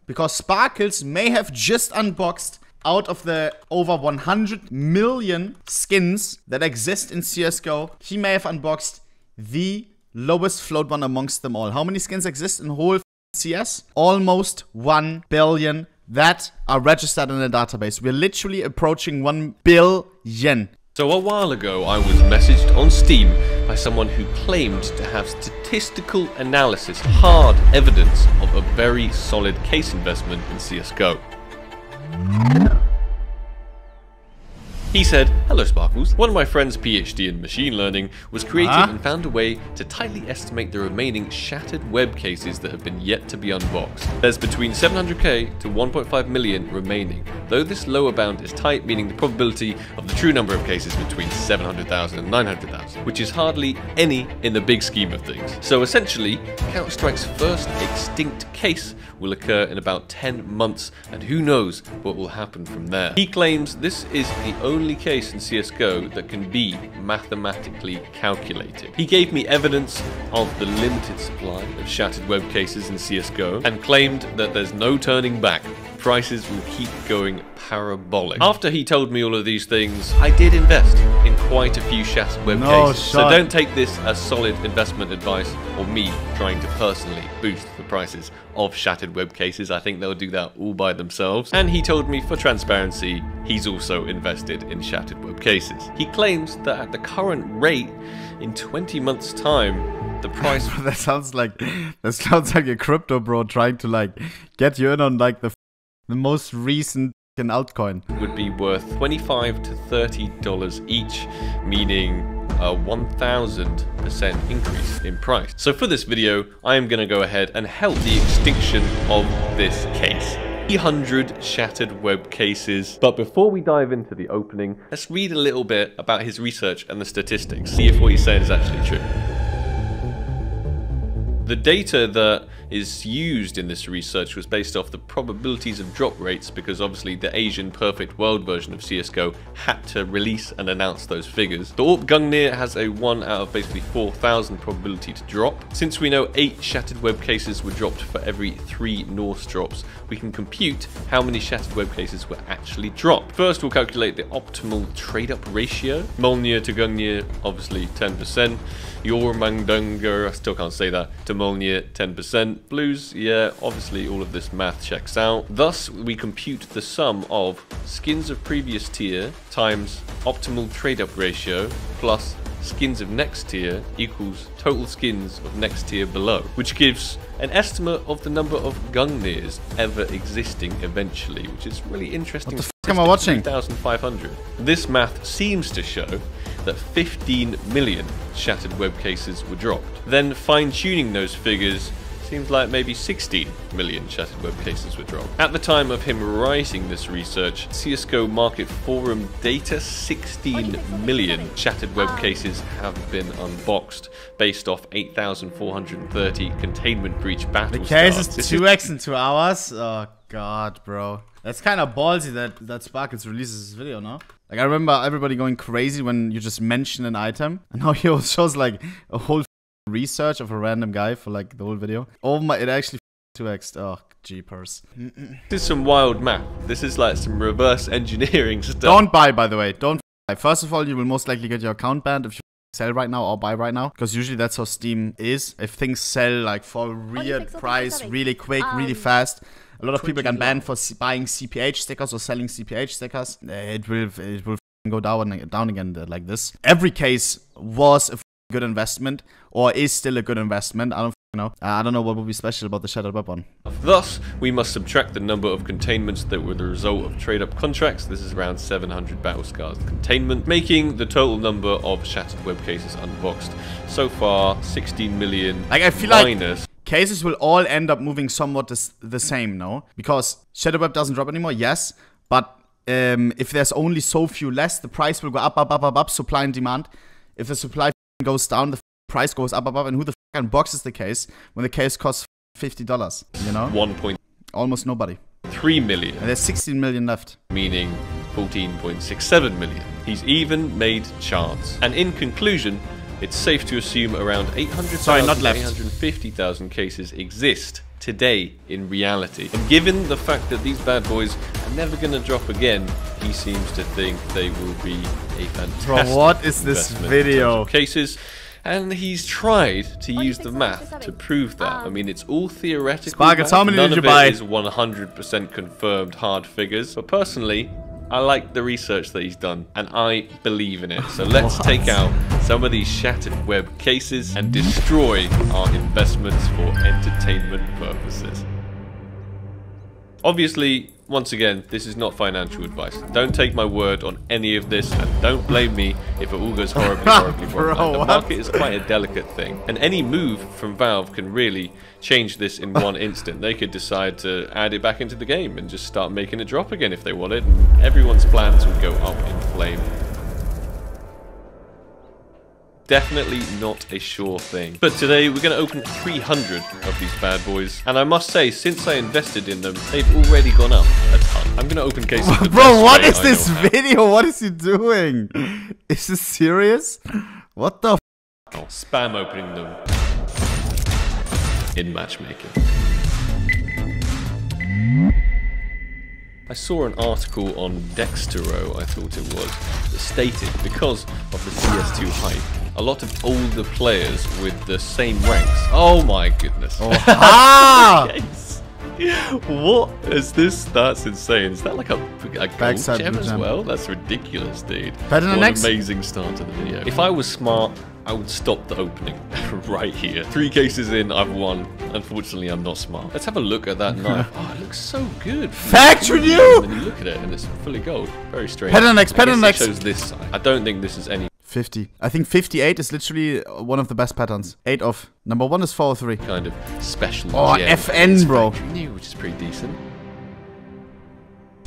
because Sparkles may have just unboxed out of the over 100 million skins that exist in CSGO. He may have unboxed the lowest float one amongst them all. How many skins exist in whole CS? Almost 1 billion that are registered in the database. We're literally approaching 1 billion. So a while ago, I was messaged on Steam by someone who claimed to have statistical analysis, hard evidence of a very solid case investment in CSGO. He said, "Hello Sparkles, one of my friends' PhD in machine learning was creative and found a way to tightly estimate the remaining shattered web cases that have been yet to be unboxed. There's between 700k to 1.5 million remaining, though this lower bound is tight, meaning the probability of the true number of cases between 700,000 and 900,000, which is hardly any in the big scheme of things. So essentially, Counter-Strike's first extinct case will occur in about 10 months, and who knows what will happen from there." He claims this is the only case in CSGO that can be mathematically calculated. He gave me evidence of the limited supply of shattered web cases in CSGO and claimed that there's no turning back. Prices will keep going parabolic. After he told me all of these things, I did invest in quite a few shattered web cases. So don't take this as solid investment advice or me trying to personally boost the prices of shattered web cases. I think they'll do that all by themselves. And he told me, for transparency, he's also invested in shattered web cases. He claims that at the current rate, in 20 months time, the price that sounds like a crypto bro trying to like get you in on like the most recent altcoin would be worth $25 to $30 each, meaning a 1000% increase in price. So for this video, I am going to go ahead and help the extinction of this case. 300 shattered web cases. But before we dive into the opening, let's read a little bit about his research and the statistics, see if what he's saying is actually true. The data that is used in this research was based off the probabilities of drop rates, because obviously the Asian Perfect World version of CSGO had to release and announce those figures. The AWP Gungnir has a 1 out of basically 4,000 probability to drop. Since we know 8 shattered web cases were dropped for every 3 Norse drops, we can compute how many shattered web cases were actually dropped. First, we'll calculate the optimal trade-up ratio. Molnir to Gungnir, obviously 10%. Jormungdungur, I still can't say that, to Molnir, 10%. Blues, yeah, obviously all of this math checks out. Thus, we compute the sum of skins of previous tier times optimal trade-up ratio plus skins of next tier equals total skins of next tier below, which gives an estimate of the number of Gungnirs ever existing eventually, which is really interesting. What the f*** am I watching? 3,500. This math seems to show that 15 million shattered web cases were dropped. Then fine-tuning those figures seems like maybe 16 million shattered web cases were dropped. At the time of him writing this research, CSGO Market Forum data, 16 million shattered web cases have been unboxed based off 8,430 containment breach battle case stars. is 2x in 2 hours? Oh god, bro. That's kind of ballsy that Sparkles releases this video, no? Like, I remember everybody going crazy when you just mention an item, and now he shows like a whole research of a random guy for like the whole video. Oh my, it actually 2x. Oh, jeepers. This is some wild math. This is like some reverse engineering stuff. Don't buy, by the way. Don't buy. First of all, you will most likely get your account banned if you sell right now or buy right now, because usually that's how Steam is. If things sell like for a weird price, really quick, really fast, a lot of people get banned for buying CPH stickers or selling CPH stickers. It will go down again like this. Every case was a good investment, or is still a good investment. I don't know. I don't know what would be special about the shattered web one. Thus, we must subtract the number of containments that were the result of trade-up contracts. This is around 700 battle scars containment, making the total number of shattered web cases unboxed so far 16 million. Like, I feel like cases will all end up moving somewhat the same, no? Because shattered web doesn't drop anymore, yes, but if there's only so few less, the price will go up, supply and demand. If the supply goes down, the price goes up, and who the f unboxes the case when the case costs $50, you know? Almost nobody. 3 million. And there's 16 million left. Meaning 14.67 million. He's even made charts. And in conclusion, it's safe to assume around 800,000 to 850,000 cases exist today in reality. And given the fact that these bad boys are never going to drop again, he seems to think they will be a fantastic Bro, what is this video? Cases. And he's tried to use the math to prove that. I mean, it's all theoretical. Sparkles, how many None did you of buy? it is 100% confirmed hard figures. But personally, I like the research that he's done, and I believe in it. So let's take out some of these shattered web cases and destroy our investments for entertainment purposes. Obviously, once again, this is not financial advice. Don't take my word on any of this, and don't blame me if it all goes horribly wrong. The market is quite a delicate thing, and any move from Valve can really change this in one instant. They could decide to add it back into the game and just start making it drop again if they wanted, and everyone's plans would go up in flame. Definitely not a sure thing. But today we're going to open 300 of these bad boys, and I must say, since I invested in them, they've already gone up a ton. I'm going to open cases. Bro, what is this video? What is he doing? Is this serious? What the f? I'll spam opening them in matchmaking. I saw an article on Dextero, I thought it was, that stated because of the CS2 hype, a lot of older players with the same ranks. Oh my goodness. Oh, ah! Yes. What is this? That's insane. Is that like a gold gem as well? That's ridiculous, dude. Better than next. What an amazing start to the video. If I was smart, I would stop the opening right here. 3 cases in, I've won. Unfortunately, I'm not smart. Let's have a look at that knife. Oh, it looks so good. Factory new! And then you look at it, and it's fully gold. Very strange. Better next. It shows this side. I don't think this is any 50. I think 58 is literally one of the best patterns. 8 off. Number 1 is 403. kind of special. Oh, gem. FN, bro. Factory new, which is pretty decent.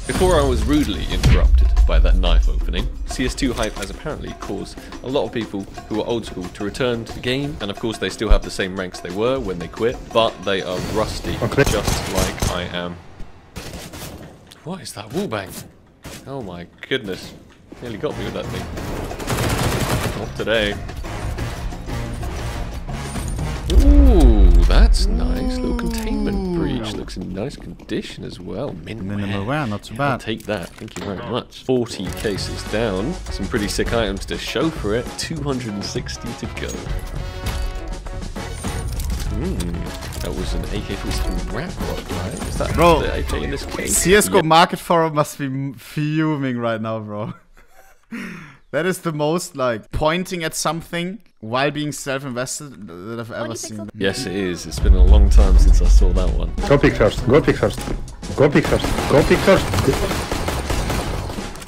Before I was rudely interrupted by that knife opening, CS2 hype has apparently caused a lot of people who are old school to return to the game, and of course they still have the same ranks they were when they quit, but they are rusty, just like I am. What is that wallbang? Oh my goodness. Nearly got me with that thing. Not today. Ooh, that's nice. Little containment breach. Looks in nice condition as well. Minimal wear, not too bad. I'll take that. Thank you very much. 40 cases down. Some pretty sick items to show for it. 260 to go. That was an AK-47 rat rod, right? Is that bro, the AK in this case? CSGO Market Forum must be fuming right now, bro. That is the most, like, pointing at something while being self-invested that I've ever seen. Yes, it is. It's been a long time since I saw that one. Go pick first. Go pick first. Go pick first. Go pick first.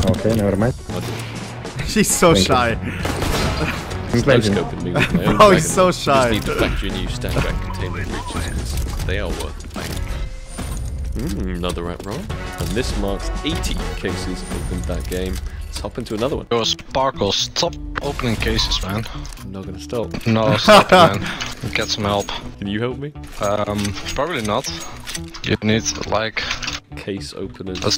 Okay, never mind. She's so shy. No scoping me with my own Bro, he's so shy. I just need to factor in new stack back containment breaches because they are worth playing. Another rat roll. And this marks 80 cases opened that game. Let's hop into another one. Yo, Sparkle, stop opening cases, man. I'm not gonna stop. No, stop it, man. Get some help. Can you help me? Probably not. You need, like... Case openers. A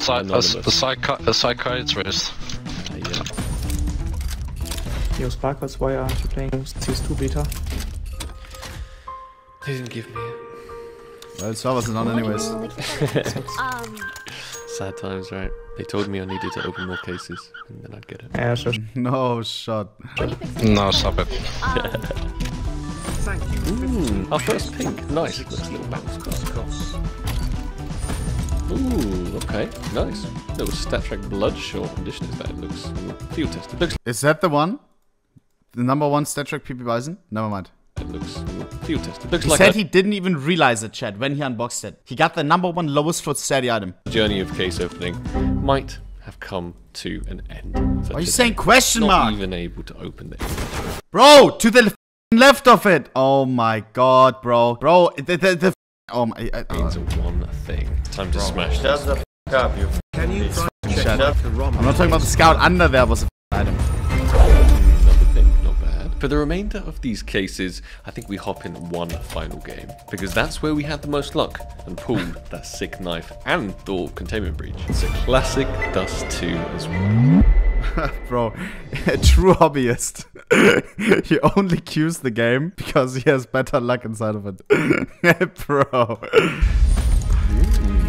psychiatrist. Yeah. Yo, Sparkles, why aren't you playing CS2 beta? They didn't give me it. Well, servers are on anyways. Sad times, right? They told me I needed to open more cases, and then I'd get it. Yeah, sure. No shot. No, stop it. Our first pink. Nice. Looks a little bounce. Ooh, okay. Nice. Little stat track bloodshot condition is that. It looks field tested. Looks Is that the one? The number 1 stat track PP Bison? Never mind. It looks field tested. Looks He like said he didn't even realize it, chat, when he unboxed it. He got the number 1 lowest float steady item. the journey of case opening might have come to an end. Are you saying question mark? Not even able to open it. Bro, to the left of it. Oh my god, bro. Bro, the oh my. Means one thing. Time to smash this. Shut the f up, you. Can you check the ROM? I'm not talking about the scout under there was a item. Another thing, not bad. For the remainder of these cases, I think we hop in one final game. Because that's where we had the most luck and pulled that sick knife and the containment breach. It's a classic Dust 2 as well. Bro, a true hobbyist. He only queues the game because he has better luck inside of it. Bro.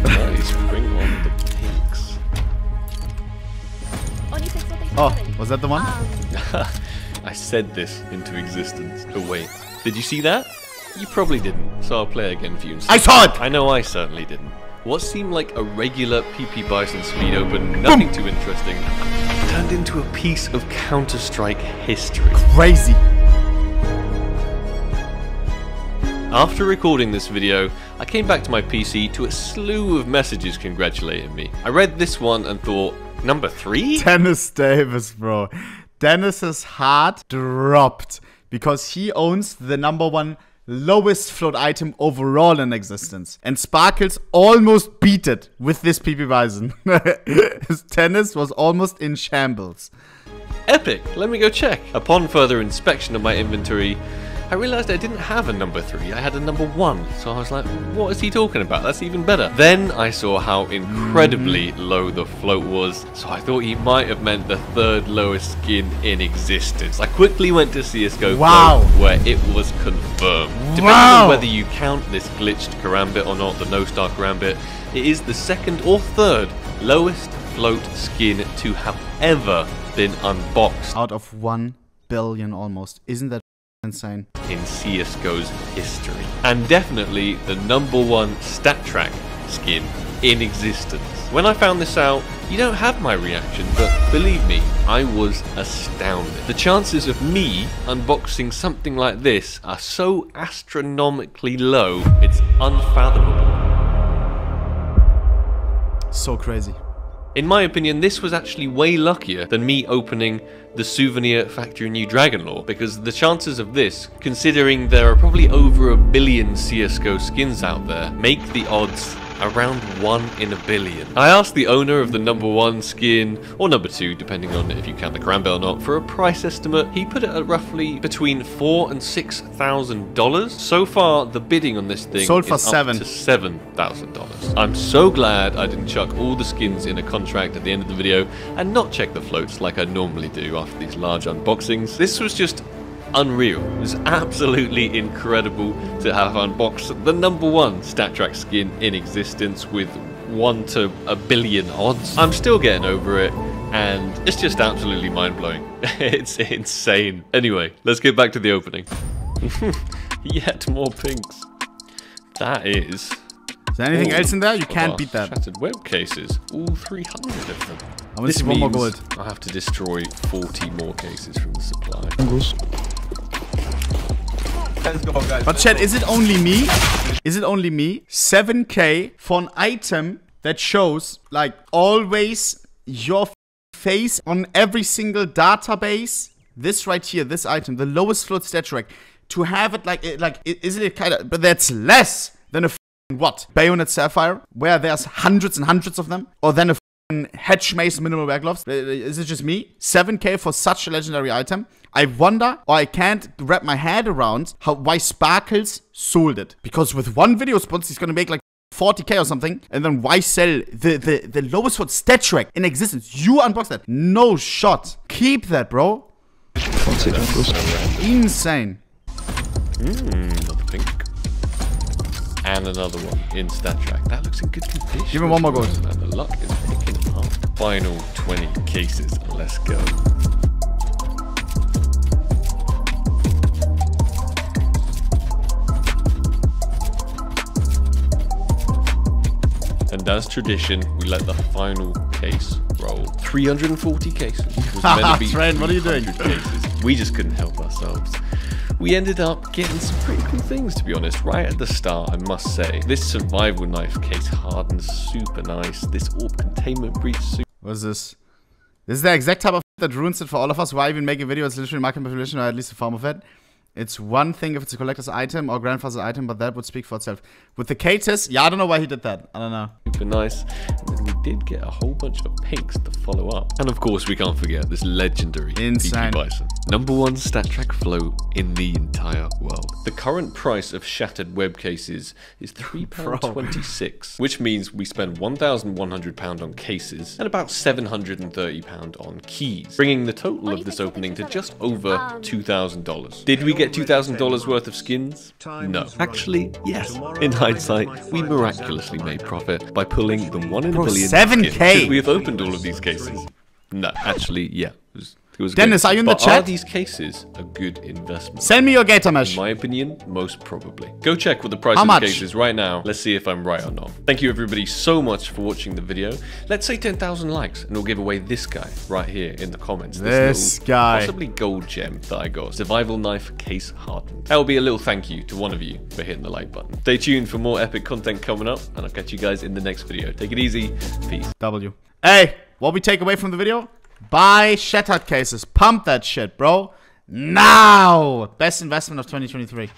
Nice, bring on the pinks. Oh, was that the one? I said this into existence. Oh wait, did you see that? You probably didn't, so I'll play again for you instead. I saw it! I know I certainly didn't. What seemed like a regular PP Bison speed open, nothing too interesting, turned into a piece of Counter-Strike history. Crazy. After recording this video, I came back to my PC to a slew of messages congratulating me. I read this one and thought, number 3? Dennis Davis, bro. Dennis's heart dropped because he owns the #1 lowest float item overall in existence. And Sparkles almost beat it with this PP Bison. His tennis was almost in shambles. Epic! Let me go check. Upon further inspection of my inventory, I realized I didn't have a number 3, I had a number 1. So I was like, what is he talking about? That's even better. Then I saw how incredibly low the float was, so I thought he might have meant the 3rd lowest skin in existence. I quickly went to CSGO Wow. Float, where it was confirmed. Depending on whether you count this glitched Karambit or not, the no-star Karambit, it is the 2nd or 3rd lowest float skin to have ever been unboxed. Out of 1 billion almost. Isn't that insane? In CSGO's history. And definitely the #1 stat track skin in existence. When I found this out, you don't have my reaction, but believe me, I was astounded. The chances of me unboxing something like this are so astronomically low, it's unfathomable. So crazy. In my opinion, this was actually way luckier than me opening the Souvenir Factory New Dragonlore, because the chances of this, considering there are probably over 1 billion CSGO skins out there, make the odds around 1 in 1 billion. I asked the owner of the #1 skin, or number 2, depending on if you count the Karambit or not, for a price estimate. He put it at roughly between $4,000 and $6,000. So far, the bidding on this thing sold for is up to $7,000. I'm so glad I didn't chuck all the skins in a contract at the end of the video and not check the floats like I normally do after these large unboxings. This was just unreal. It was absolutely incredible to have unboxed the #1 stat track skin in existence with 1 to 1 billion odds. I'm still getting over it, and it's just absolutely mind-blowing. It's insane. Anyway, let's get back to the opening. Yet more pinks. That is... Is there anything else in there? You can't beat that. Shattered web cases. All 300 of them. I want to see one more gold. I have to destroy 40 more cases from the supply. Let's go, guys. But chat, is it only me? Is it only me? 7K for an item that shows, like, always your face on every single database. This right here, this item, the lowest float stat track. To have it isn't it kind of, but that's less than a what? Bayonet Sapphire, where there's hundreds and hundreds of them, or then a Hedge Mace minimal wear gloves. Is it just me? 7K for such a legendary item. I wonder, or I can't wrap my head around why Sparkles sold it. Because with one video sponsor, he's gonna make like 40K or something, and then why sell the lowest float stat track in existence? You unbox that. No shot. Keep that, bro. Insane. Another pink. And another one in stat track. That looks in good condition. Give me one more gold. And the luck is picking up. Final 20 cases. Let's go. And as tradition, we let the final case roll. 340 cases. It was meant to be Trent, what are you doing? 300 cases. We just couldn't help ourselves. We ended up getting some pretty cool things, to be honest, right at the start, I must say. This survival knife case hardens super nice. This orb containment breach super... What is this? This is the exact type of that ruins it for all of us. Why even make a video? It's literally market manipulation, or at least a form of it. It's one thing if it's a collector's item or grandfather's item, but that would speak for itself. With the Katis, yeah, I don't know why he did that. I don't know. super nice. And then we did get a whole bunch of pinks to follow up. And of course, we can't forget this legendary Insane. PP Bison. #1 stat track flow in the entire world. The current price of shattered web cases is £3.26, which means we spend £1,100 on cases and about £730 on keys, bringing the total of this opening to just over $2,000. Did we get $2,000 worth of skins? No. Actually, yes. In hindsight, we miraculously made profit by pulling the 1 in a billion 7K. skins. Should we have opened all of these cases? No. Actually, yeah. It was Dennis, good. are you in the But chat? Are these cases a good investment? Send me your gator mesh. In my opinion, most probably. Go check what the price How of much? the case is right now. Let's see if I'm right or not. Thank you everybody so much for watching the video. Let's say 10,000 likes and we'll give away this guy right here in the comments. This little, guy. Possibly gold gem that I got. Survival knife case hardened. That will be a little thank you to one of you for hitting the like button. Stay tuned for more epic content coming up and I'll catch you guys in the next video. Take it easy. Peace. W. Hey, what we take away from the video? Buy shattered cases. Pump that shit, bro. Now! Best investment of 2023.